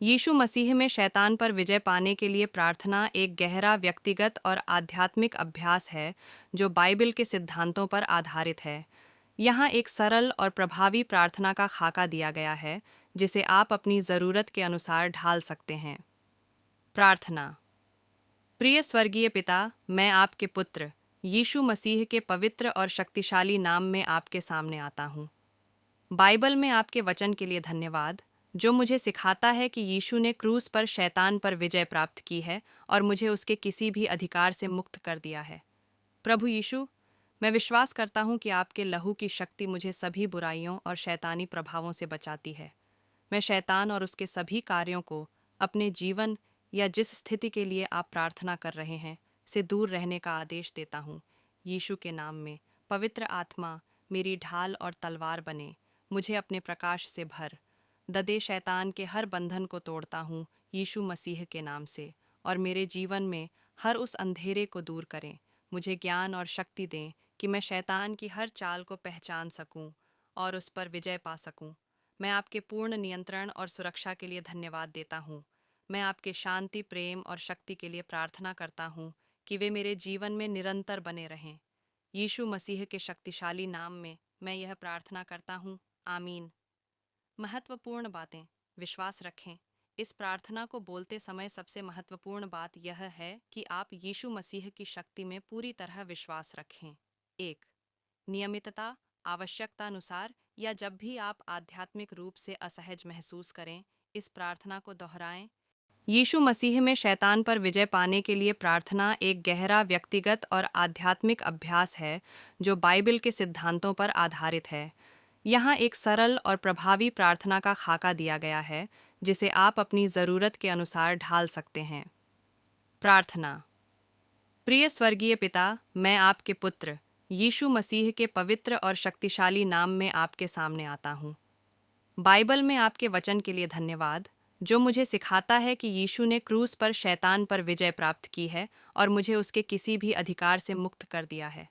यीशु मसीह में शैतान पर विजय पाने के लिए प्रार्थना एक गहरा व्यक्तिगत और आध्यात्मिक अभ्यास है जो बाइबल के सिद्धांतों पर आधारित है। यहाँ एक सरल और प्रभावी प्रार्थना का खाका दिया गया है जिसे आप अपनी ज़रूरत के अनुसार ढाल सकते हैं। प्रार्थना। प्रिय स्वर्गीय पिता, मैं आपके पुत्र यीशु मसीह के पवित्र और शक्तिशाली नाम में आपके सामने आता हूँ। बाइबल में आपके वचन के लिए धन्यवाद, जो मुझे सिखाता है कि यीशु ने क्रूस पर शैतान पर विजय प्राप्त की है और मुझे उसके किसी भी अधिकार से मुक्त कर दिया है। प्रभु यीशु, मैं विश्वास करता हूँ कि आपके लहू की शक्ति मुझे सभी बुराइयों और शैतानी प्रभावों से बचाती है। मैं शैतान और उसके सभी कार्यों को अपने जीवन या जिस स्थिति के लिए आप प्रार्थना कर रहे हैं से दूर रहने का आदेश देता हूँ। यीशु के नाम में पवित्र आत्मा मेरी ढाल और तलवार बने, मुझे अपने प्रकाश से भर। ददे शैतान के हर बंधन को तोड़ता हूँ यीशु मसीह के नाम से, और मेरे जीवन में हर उस अंधेरे को दूर करें। मुझे ज्ञान और शक्ति दें कि मैं शैतान की हर चाल को पहचान सकूं और उस पर विजय पा सकूं। मैं आपके पूर्ण नियंत्रण और सुरक्षा के लिए धन्यवाद देता हूँ। मैं आपके शांति, प्रेम और शक्ति के लिए प्रार्थना करता हूँ कि वे मेरे जीवन में निरंतर बने रहें। यीशु मसीह के शक्तिशाली नाम में मैं यह प्रार्थना करता हूँ। आमीन। महत्वपूर्ण बातें। विश्वास रखें। इस प्रार्थना को बोलते समय सबसे महत्वपूर्ण बात यह है कि आप यीशु मसीह की शक्ति में पूरी तरह विश्वास रखें। 1. नियमितता। आवश्यकतानुसार या जब भी आप आध्यात्मिक रूप से असहज महसूस करें, इस प्रार्थना को दोहराएं। यीशु मसीह में शैतान पर विजय पाने के लिए प्रार्थना एक गहरा व्यक्तिगत और आध्यात्मिक अभ्यास है जो बाइबल के सिद्धांतों पर आधारित है। यहाँ एक सरल और प्रभावी प्रार्थना का खाका दिया गया है जिसे आप अपनी ज़रूरत के अनुसार ढाल सकते हैं। प्रार्थना। प्रिय स्वर्गीय पिता, मैं आपके पुत्र यीशु मसीह के पवित्र और शक्तिशाली नाम में आपके सामने आता हूँ। बाइबल में आपके वचन के लिए धन्यवाद, जो मुझे सिखाता है कि यीशु ने क्रूस पर शैतान पर विजय प्राप्त की है और मुझे उसके किसी भी अधिकार से मुक्त कर दिया है।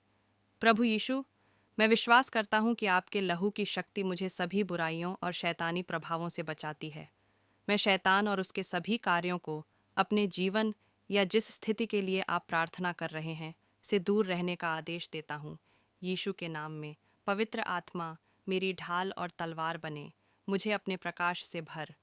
प्रभु यीशु, मैं विश्वास करता हूँ कि आपके लहू की शक्ति मुझे सभी बुराइयों और शैतानी प्रभावों से बचाती है। मैं शैतान और उसके सभी कार्यों को अपने जीवन या जिस स्थिति के लिए आप प्रार्थना कर रहे हैं से दूर रहने का आदेश देता हूँ। यीशु के नाम में पवित्र आत्मा मेरी ढाल और तलवार बने, मुझे अपने प्रकाश से भर।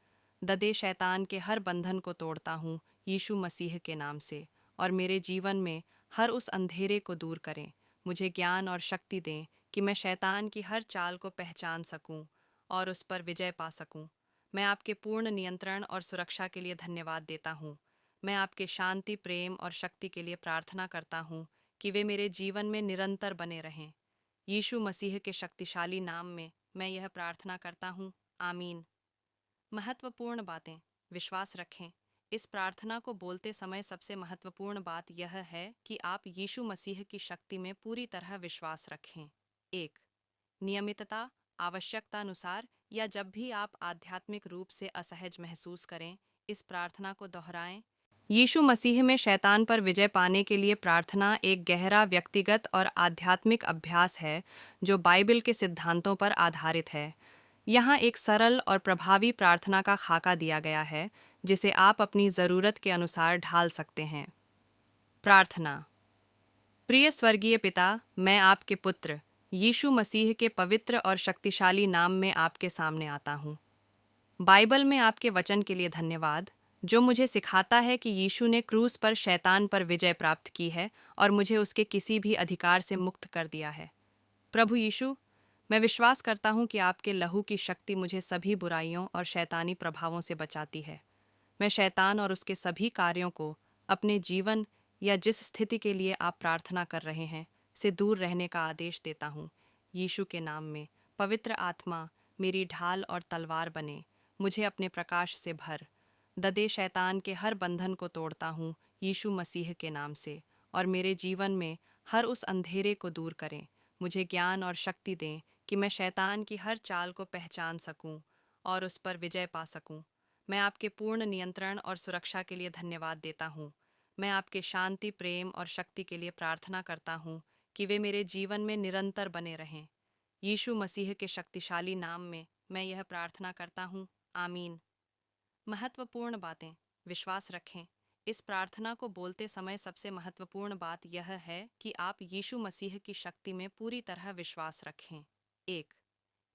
ददे शैतान के हर बंधन को तोड़ता हूँ यीशु मसीह के नाम से, और मेरे जीवन में हर उस अंधेरे को दूर करें। मुझे ज्ञान और शक्ति दें कि मैं शैतान की हर चाल को पहचान सकूं और उस पर विजय पा सकूं। मैं आपके पूर्ण नियंत्रण और सुरक्षा के लिए धन्यवाद देता हूँ। मैं आपके शांति, प्रेम और शक्ति के लिए प्रार्थना करता हूँ कि वे मेरे जीवन में निरंतर बने रहें। यीशु मसीह के शक्तिशाली नाम में मैं यह प्रार्थना करता हूँ। आमीन। महत्वपूर्ण बातें। विश्वास रखें। इस प्रार्थना को बोलते समय सबसे महत्वपूर्ण बात यह है कि आप यीशु मसीह की शक्ति में पूरी तरह विश्वास रखें। 1. नियमितता। आवश्यकतानुसार या जब भी आप आध्यात्मिक रूप से असहज महसूस करें, इस प्रार्थना को दोहराएं। यीशु मसीह में शैतान पर विजय पाने के लिए प्रार्थना एक गहरा व्यक्तिगत और आध्यात्मिक अभ्यास है जो बाइबल के सिद्धांतों पर आधारित है। यहाँ एक सरल और प्रभावी प्रार्थना का खाका दिया गया है जिसे आप अपनी ज़रूरत के अनुसार ढाल सकते हैं। प्रार्थना। प्रिय स्वर्गीय पिता, मैं आपके पुत्र यीशु मसीह के पवित्र और शक्तिशाली नाम में आपके सामने आता हूँ। बाइबल में आपके वचन के लिए धन्यवाद, जो मुझे सिखाता है कि यीशु ने क्रूस पर शैतान पर विजय प्राप्त की है और मुझे उसके किसी भी अधिकार से मुक्त कर दिया है। प्रभु यीशु, मैं विश्वास करता हूँ कि आपके लहू की शक्ति मुझे सभी बुराइयों और शैतानी प्रभावों से बचाती है। मैं शैतान और उसके सभी कार्यों को अपने जीवन या जिस स्थिति के लिए आप प्रार्थना कर रहे हैं से दूर रहने का आदेश देता हूँ। यीशु के नाम में पवित्र आत्मा मेरी ढाल और तलवार बने, मुझे अपने प्रकाश से भर। ददे शैतान के हर बंधन को तोड़ता हूँ यीशु मसीह के नाम से, और मेरे जीवन में हर उस अंधेरे को दूर करें। मुझे ज्ञान और शक्ति दें कि मैं शैतान की हर चाल को पहचान सकूं और उस पर विजय पा सकूं। मैं आपके पूर्ण नियंत्रण और सुरक्षा के लिए धन्यवाद देता हूँ। मैं आपके शांति, प्रेम और शक्ति के लिए प्रार्थना करता हूँ कि वे मेरे जीवन में निरंतर बने रहें। यीशु मसीह के शक्तिशाली नाम में मैं यह प्रार्थना करता हूँ। आमीन। महत्वपूर्ण बातें। विश्वास रखें। इस प्रार्थना को बोलते समय सबसे महत्वपूर्ण बात यह है कि आप यीशु मसीह की शक्ति में पूरी तरह विश्वास रखें। 1.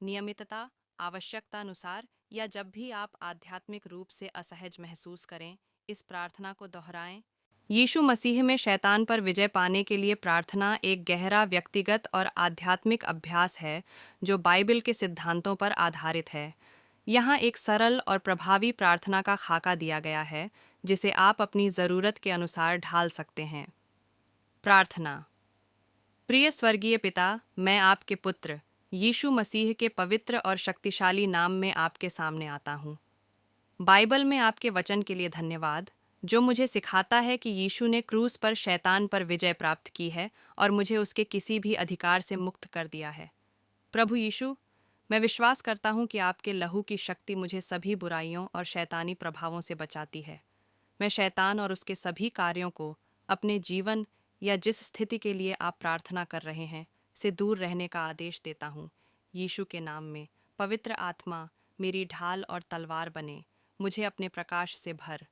नियमितता, आवश्यकतानुसार या जब भी आप आध्यात्मिक रूप से असहज महसूस करें, इस प्रार्थना को दोहराएं। यीशु मसीह में शैतान पर विजय पाने के लिए प्रार्थना एक गहरा व्यक्तिगत और आध्यात्मिक अभ्यास है जो बाइबल के सिद्धांतों पर आधारित है। यहाँ एक सरल और प्रभावी प्रार्थना का खाका दिया गया है जिसे आप अपनी ज़रूरत के अनुसार ढाल सकते हैं। प्रार्थना। प्रिय स्वर्गीय पिता, मैं आपके पुत्र यीशु मसीह के पवित्र और शक्तिशाली नाम में आपके सामने आता हूँ। बाइबल में आपके वचन के लिए धन्यवाद, जो मुझे सिखाता है कि यीशु ने क्रूस पर शैतान पर विजय प्राप्त की है और मुझे उसके किसी भी अधिकार से मुक्त कर दिया है। प्रभु यीशु, मैं विश्वास करता हूँ कि आपके लहू की शक्ति मुझे सभी बुराइयों और शैतानी प्रभावों से बचाती है। मैं शैतान और उसके सभी कार्यों को अपने जीवन या जिस स्थिति के लिए आप प्रार्थना कर रहे हैं से दूर रहने का आदेश देता हूँ। यीशु के नाम में पवित्र आत्मा मेरी ढाल और तलवार बने, मुझे अपने प्रकाश से भर।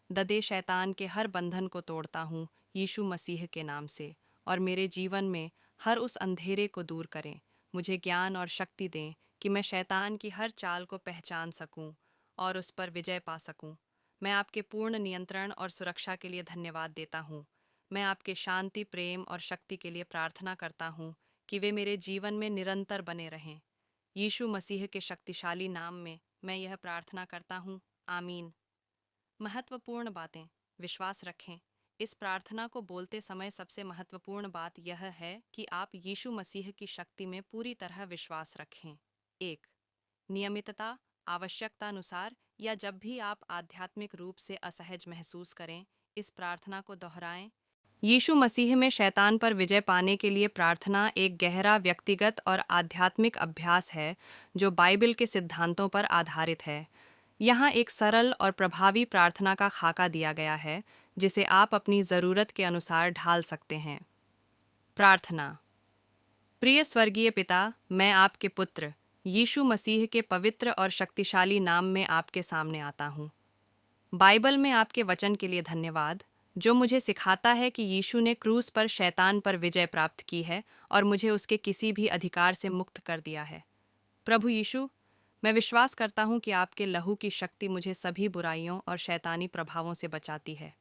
ददे शैतान के हर बंधन को तोड़ता हूँ यीशु मसीह के नाम से, और मेरे जीवन में हर उस अंधेरे को दूर करें। मुझे ज्ञान और शक्ति दें कि मैं शैतान की हर चाल को पहचान सकूं और उस पर विजय पा सकूं। मैं आपके पूर्ण नियंत्रण और सुरक्षा के लिए धन्यवाद देता हूँ। मैं आपके शांति, प्रेम और शक्ति के लिए प्रार्थना करता हूँ कि वे मेरे जीवन में निरंतर बने रहें। यीशु मसीह के शक्तिशाली नाम में मैं यह प्रार्थना करता हूँ। आमीन। महत्वपूर्ण बातें। विश्वास रखें। इस प्रार्थना को बोलते समय सबसे महत्वपूर्ण बात यह है कि आप यीशु मसीह की शक्ति में पूरी तरह विश्वास रखें। 1. नियमितता, आवश्यकतानुसार या जब भी आप आध्यात्मिक रूप से असहज महसूस करें, इस प्रार्थना को दोहराएं। यीशु मसीह में शैतान पर विजय पाने के लिए प्रार्थना एक गहरा व्यक्तिगत और आध्यात्मिक अभ्यास है जो बाइबल के सिद्धांतों पर आधारित है। यहाँ एक सरल और प्रभावी प्रार्थना का खाका दिया गया है जिसे आप अपनी ज़रूरत के अनुसार ढाल सकते हैं। प्रार्थना। प्रिय स्वर्गीय पिता, मैं आपके पुत्र यीशु मसीह के पवित्र और शक्तिशाली नाम में आपके सामने आता हूँ। बाइबल में आपके वचन के लिए धन्यवाद, जो मुझे सिखाता है कि यीशु ने क्रूस पर शैतान पर विजय प्राप्त की है और मुझे उसके किसी भी अधिकार से मुक्त कर दिया है। प्रभु यीशु, मैं विश्वास करता हूँ कि आपके लहू की शक्ति मुझे सभी बुराइयों और शैतानी प्रभावों से बचाती है।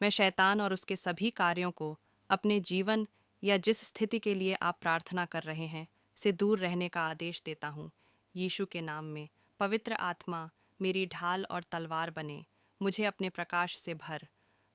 मैं शैतान और उसके सभी कार्यों को अपने जीवन या जिस स्थिति के लिए आप प्रार्थना कर रहे हैं से दूर रहने का आदेश देता हूँ। यीशु के नाम में पवित्र आत्मा मेरी ढाल और तलवार बने, मुझे अपने प्रकाश से भर।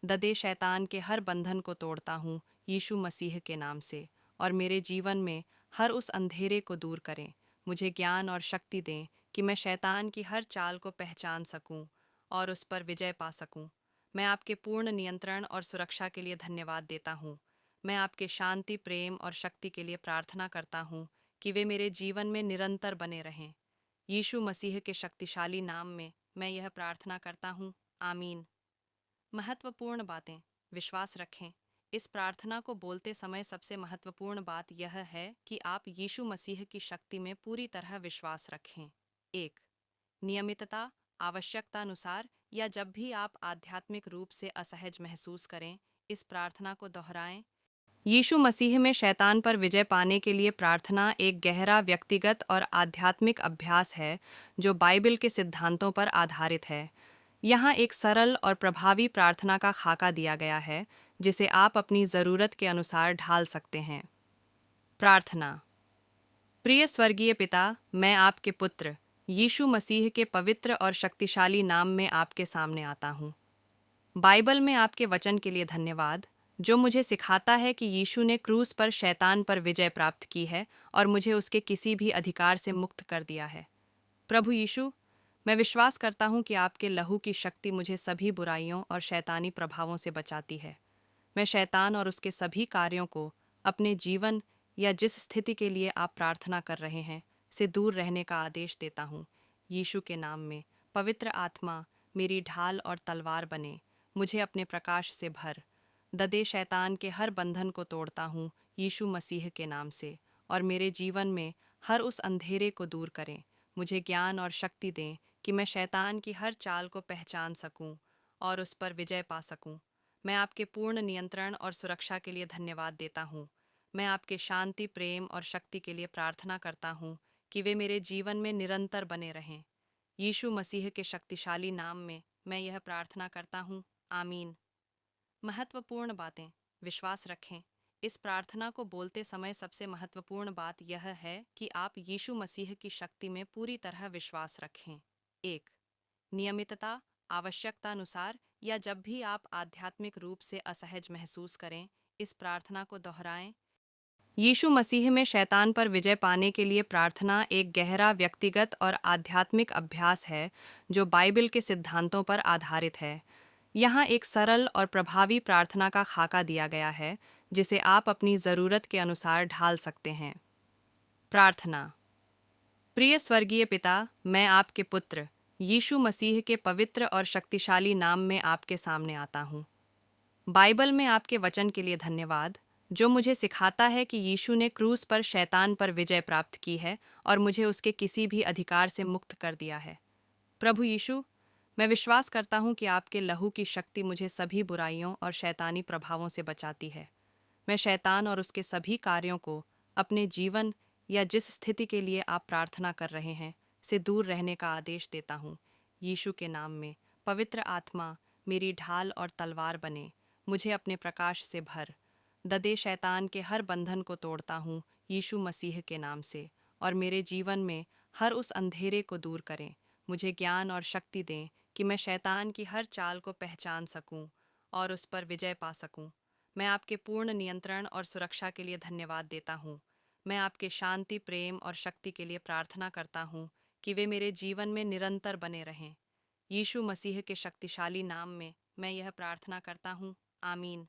ददे शैतान के हर बंधन को तोड़ता हूँ यीशु मसीह के नाम से, और मेरे जीवन में हर उस अंधेरे को दूर करें। मुझे ज्ञान और शक्ति दें कि मैं शैतान की हर चाल को पहचान सकूं और उस पर विजय पा सकूं। मैं आपके पूर्ण नियंत्रण और सुरक्षा के लिए धन्यवाद देता हूँ। मैं आपके शांति, प्रेम और शक्ति के लिए प्रार्थना करता हूँ कि वे मेरे जीवन में निरंतर बने रहें। यीशु मसीह के शक्तिशाली नाम में मैं यह प्रार्थना करता हूँ। आमीन। महत्वपूर्ण बातें। विश्वास रखें। इस प्रार्थना को बोलते समय सबसे महत्वपूर्ण बात यह है कि आप यीशु मसीह की शक्ति में पूरी तरह विश्वास रखें। 1. नियमितता, आवश्यकतानुसार या जब भी आप आध्यात्मिक रूप से असहज महसूस करें, इस प्रार्थना को दोहराएं। यीशु मसीह में शैतान पर विजय पाने के लिए प्रार्थना एक गहरा व्यक्तिगत और आध्यात्मिक अभ्यास है जो बाइबल के सिद्धांतों पर आधारित है। यहाँ एक सरल और प्रभावी प्रार्थना का खाका दिया गया है जिसे आप अपनी ज़रूरत के अनुसार ढाल सकते हैं। प्रार्थना। प्रिय स्वर्गीय पिता, मैं आपके पुत्र यीशु मसीह के पवित्र और शक्तिशाली नाम में आपके सामने आता हूँ। बाइबल में आपके वचन के लिए धन्यवाद, जो मुझे सिखाता है कि यीशु ने क्रूस पर शैतान पर विजय प्राप्त की है और मुझे उसके किसी भी अधिकार से मुक्त कर दिया है। प्रभु यीशु, मैं विश्वास करता हूँ कि आपके लहू की शक्ति मुझे सभी बुराइयों और शैतानी प्रभावों से बचाती है। मैं शैतान और उसके सभी कार्यों को अपने जीवन या जिस स्थिति के लिए आप प्रार्थना कर रहे हैं से दूर रहने का आदेश देता हूँ। यीशु के नाम में पवित्र आत्मा मेरी ढाल और तलवार बने, मुझे अपने प्रकाश से भर। ददे शैतान के हर बंधन को तोड़ता हूँ यीशु मसीह के नाम से, और मेरे जीवन में हर उस अंधेरे को दूर करें। मुझे ज्ञान और शक्ति दें कि मैं शैतान की हर चाल को पहचान सकूं और उस पर विजय पा सकूं। मैं आपके पूर्ण नियंत्रण और सुरक्षा के लिए धन्यवाद देता हूं। मैं आपके शांति, प्रेम और शक्ति के लिए प्रार्थना करता हूं कि वे मेरे जीवन में निरंतर बने रहें। यीशु मसीह के शक्तिशाली नाम में मैं यह प्रार्थना करता हूं। आमीन। महत्वपूर्ण बातें। विश्वास रखें। इस प्रार्थना को बोलते समय सबसे महत्वपूर्ण बात यह है कि आप यीशु मसीह की शक्ति में पूरी तरह विश्वास रखें। 1. नियमितता, आवश्यकतानुसार या जब भी आप आध्यात्मिक रूप से असहज महसूस करें, इस प्रार्थना को दोहराएं। यीशु मसीह में शैतान पर विजय पाने के लिए प्रार्थना एक गहरा व्यक्तिगत और आध्यात्मिक अभ्यास है जो बाइबल के सिद्धांतों पर आधारित है। यहाँ एक सरल और प्रभावी प्रार्थना का खाका दिया गया है जिसे आप अपनी ज़रूरत के अनुसार ढाल सकते हैं। प्रार्थना। प्रिय स्वर्गीय पिता, मैं आपके पुत्र यीशु मसीह के पवित्र और शक्तिशाली नाम में आपके सामने आता हूँ। बाइबल में आपके वचन के लिए धन्यवाद, जो मुझे सिखाता है कि यीशु ने क्रूस पर शैतान पर विजय प्राप्त की है और मुझे उसके किसी भी अधिकार से मुक्त कर दिया है। प्रभु यीशु, मैं विश्वास करता हूँ कि आपके लहू की शक्ति मुझे सभी बुराइयों और शैतानी प्रभावों से बचाती है। मैं शैतान और उसके सभी कार्यों को अपने जीवन या जिस स्थिति के लिए आप प्रार्थना कर रहे हैं से दूर रहने का आदेश देता हूँ। यीशु के नाम में पवित्र आत्मा मेरी ढाल और तलवार बने, मुझे अपने प्रकाश से भर ददे। शैतान के हर बंधन को तोड़ता हूँ यीशु मसीह के नाम से, और मेरे जीवन में हर उस अंधेरे को दूर करें। मुझे ज्ञान और शक्ति दें कि मैं शैतान की हर चाल को पहचान सकूं और उस पर विजय पा सकूं। मैं आपके पूर्ण नियंत्रण और सुरक्षा के लिए धन्यवाद देता हूं। मैं आपके शांति, प्रेम और शक्ति के लिए प्रार्थना करता हूं कि वे मेरे जीवन में निरंतर बने रहें। यीशु मसीह के शक्तिशाली नाम में मैं यह प्रार्थना करता हूं। आमीन।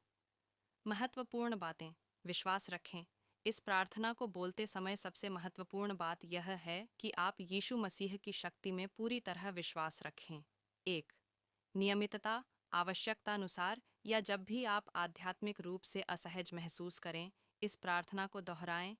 महत्वपूर्ण बातें। विश्वास रखें। इस प्रार्थना को बोलते समय सबसे महत्वपूर्ण बात यह है कि आप यीशु मसीह की शक्ति में पूरी तरह विश्वास रखें। 1. नियमितता, आवश्यकतानुसार या जब भी आप आध्यात्मिक रूप से असहज महसूस करें, इस प्रार्थना को दोहराएं।